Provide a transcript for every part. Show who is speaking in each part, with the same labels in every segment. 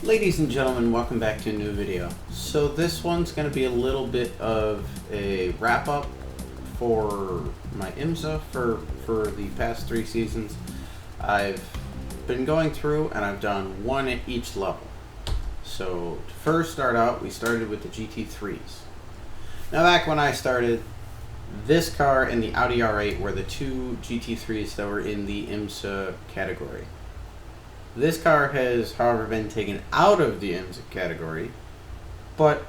Speaker 1: Ladies and gentlemen, welcome back to a new video. So this one's going to be a little bit of a wrap-up for my IMSA for the past 3 seasons. I've been going through and I've done one at each level. So to first start out, we started with the GT3s. Now back when I started, this car and the Audi R8 were the 2 GT3s that were in the IMSA category. This car has, however, been taken out of the IMSA category, but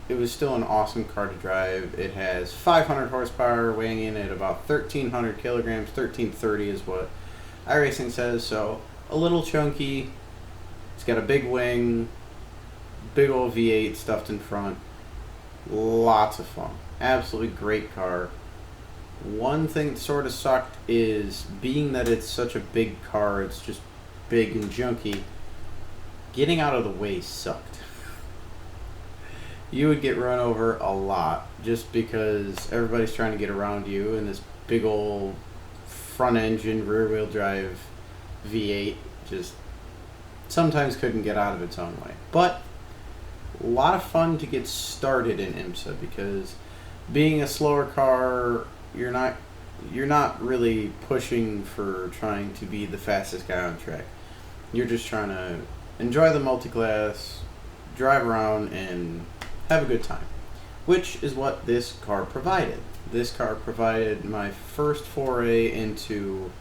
Speaker 1: it was still an awesome car to drive. It has 500 horsepower, weighing in at about 1,300 kilograms. 1,330 is what iRacing says, so a little chunky. It's got a big wing, big old V8 stuffed in front. Lots of fun. Absolutely great car. One thing that sort of sucked is, being that it's such a big car, it's just big and junky, getting out of the way sucked. You would get run over a lot just because everybody's trying to get around you, and this big old front engine rear wheel drive V8 just sometimes couldn't get out of its own way. But a lot of fun to get started in IMSA, because being a slower car, you're not really pushing for trying to be the fastest guy on track. You're just trying to enjoy the multi-class, drive around, and have a good time, which is what this car provided. This car provided my first foray into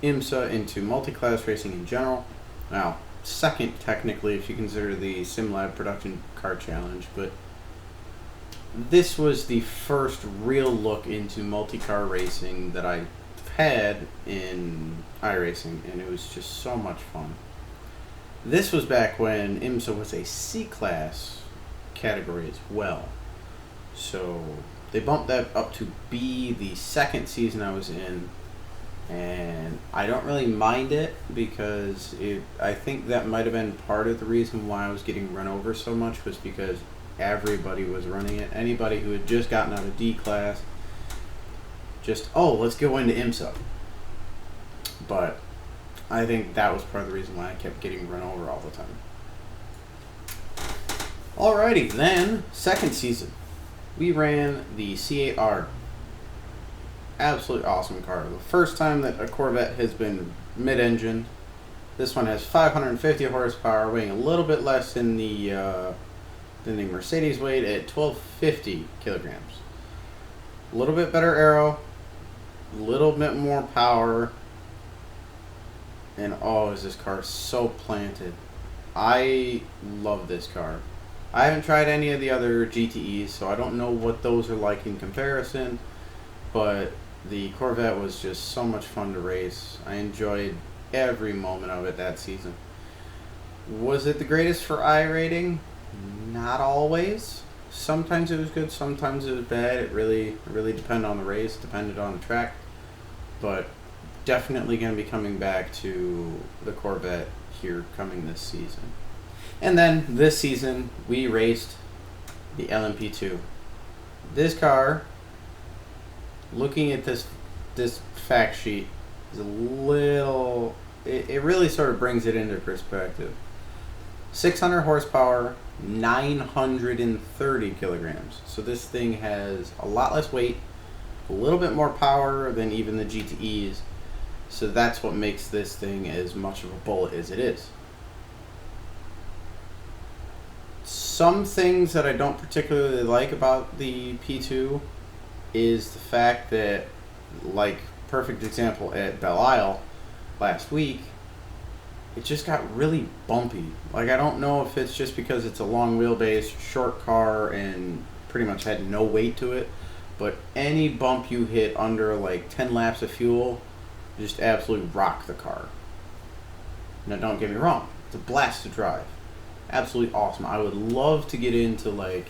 Speaker 1: IMSA, into multi-class racing in general. Now, second technically if you consider the SimLab Production Car Challenge, but this was the first real look into multi-car racing that I had in iRacing, and it was just so much fun. This was back when IMSA was a C-class category as well. So they bumped that up to B the second season I was in, and I don't really mind it, because I think that might have been part of the reason why I was getting run over so much, was because everybody was running it. Anybody who had just gotten out of D class, just, oh, let's go into IMSA. But I think that was part of the reason why I kept getting run over all the time. Alrighty, then, second season, we ran the C8R. Absolutely awesome car. The first time that a Corvette has been mid-engine. This one has 550 horsepower, weighing a little bit less than the Mercedes weight at 1,250 kilograms. A little bit better aero, a little bit more power, and oh, is this car so planted. I love this car. I haven't tried any of the other GTEs, so I don't know what those are like in comparison, but the Corvette was just so much fun to race. I enjoyed every moment of it that season. Was it the greatest for iRating? Not always. Sometimes it was good, sometimes it was bad. It really depended on the race, depended on the track. But definitely going to be coming back to the Corvette here coming this season. And then this season we raced the LMP2. This car, looking at this fact sheet, is a little, it really sort of brings it into perspective. 600 horsepower, 930 kilograms. So this thing has a lot less weight, a little bit more power than even the GTEs. So that's what makes this thing as much of a bullet as it is. Some things that I don't particularly like about the P2 is the fact that, like, perfect example at Belle Isle last week, it just got really bumpy. Like, I don't know if it's just because it's a long wheelbase, short car, and pretty much had no weight to it, but any bump you hit under like 10 laps of fuel just absolutely rock the car. Now, don't get me wrong, it's a blast to drive. Absolutely awesome. I would love to get into like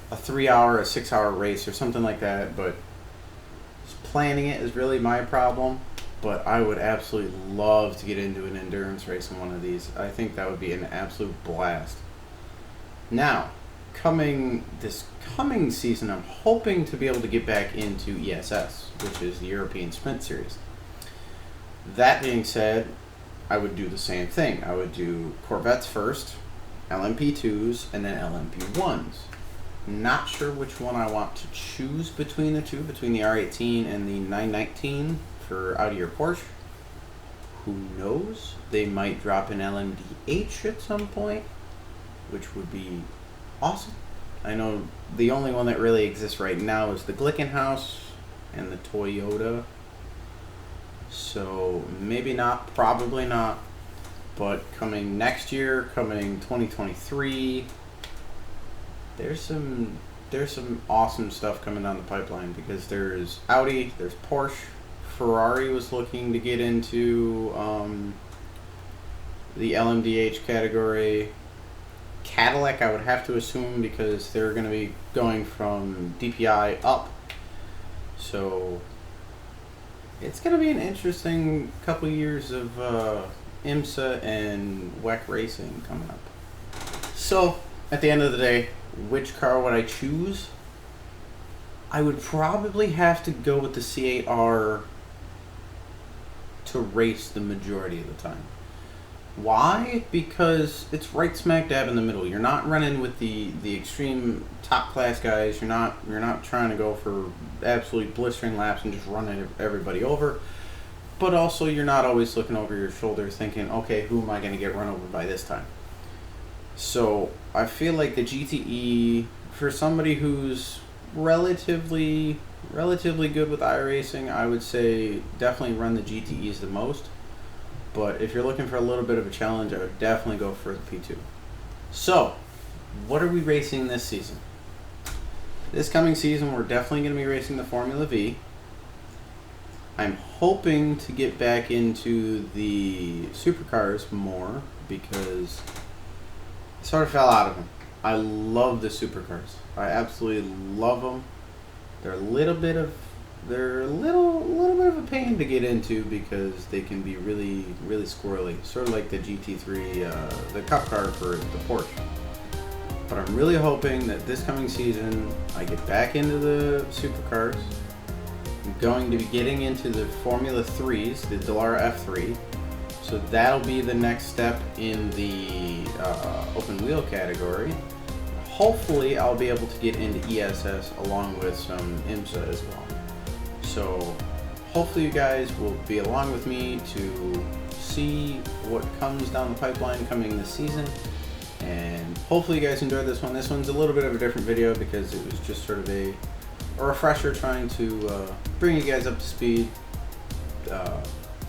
Speaker 1: a 3-hour, a 6-hour race or something like that, but planning it is really my problem. But I would absolutely love to get into an endurance race in one of these. I think that would be an absolute blast. Now, this coming season, I'm hoping to be able to get back into ESS, which is the European Sprint Series. That being said, I would do the same thing. I would do Corvettes first, LMP2s, and then LMP1s. Not sure which one I want to choose between the two, between the R18 and the 919 for out of your Porsche. Who knows? They might drop an LMDH at some point, which would be awesome. I know the only one that really exists right now is the Glickenhaus and the Toyota. So maybe not, probably not. But coming next year, coming 2023, there's some awesome stuff coming down the pipeline, because there's Audi, there's Porsche, Ferrari was looking to get into the LMDH category. Cadillac, I would have to assume, because they're going to be going from DPI up. So it's going to be an interesting couple years of IMSA and WEC racing coming up. So at the end of the day, which car would I choose? I would probably have to go with the C8R to race the majority of the time. Why? Because it's right smack dab in the middle. You're not running with the extreme top class guys. You're not trying to go for absolutely blistering laps and just running everybody over. But also, you're not always looking over your shoulder thinking, okay, who am I going to get run over by this time? So I feel like the GTE, for somebody who's relatively good with iRacing, I would say definitely run the GTEs the most. But if you're looking for a little bit of a challenge, I would definitely go for the P2. So, what are we racing this season? This coming season, we're definitely going to be racing the Formula V. I'm hoping to get back into the supercars more, because I sort of fell out of them. I love the supercars. I absolutely love them. They're a little bit of a pain to get into, because they can be really squirrely, sort of like the GT3, the cup car for the Porsche. But I'm really hoping that this coming season I get back into the supercars. I'm going to be getting into the Formula 3s, the Dallara F3. So that'll be the next step in the open wheel category. Hopefully I'll be able to get into ESS along with some IMSA as well. So hopefully you guys will be along with me to see what comes down the pipeline coming this season. And hopefully you guys enjoyed this one. This one's a little bit of a different video, because it was just sort of a refresher, trying to bring you guys up to speed,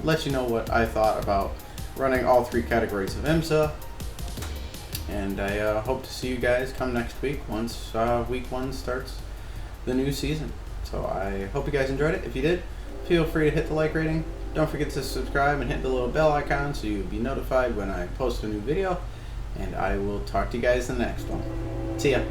Speaker 1: let you know what I thought about running all three categories of IMSA. And I hope to see you guys come next week once week 1 starts the new season. So I hope you guys enjoyed it. If you did, feel free to hit the like rating. Don't forget to subscribe and hit the little bell icon so you'll be notified when I post a new video. And I will talk to you guys in the next one. See ya.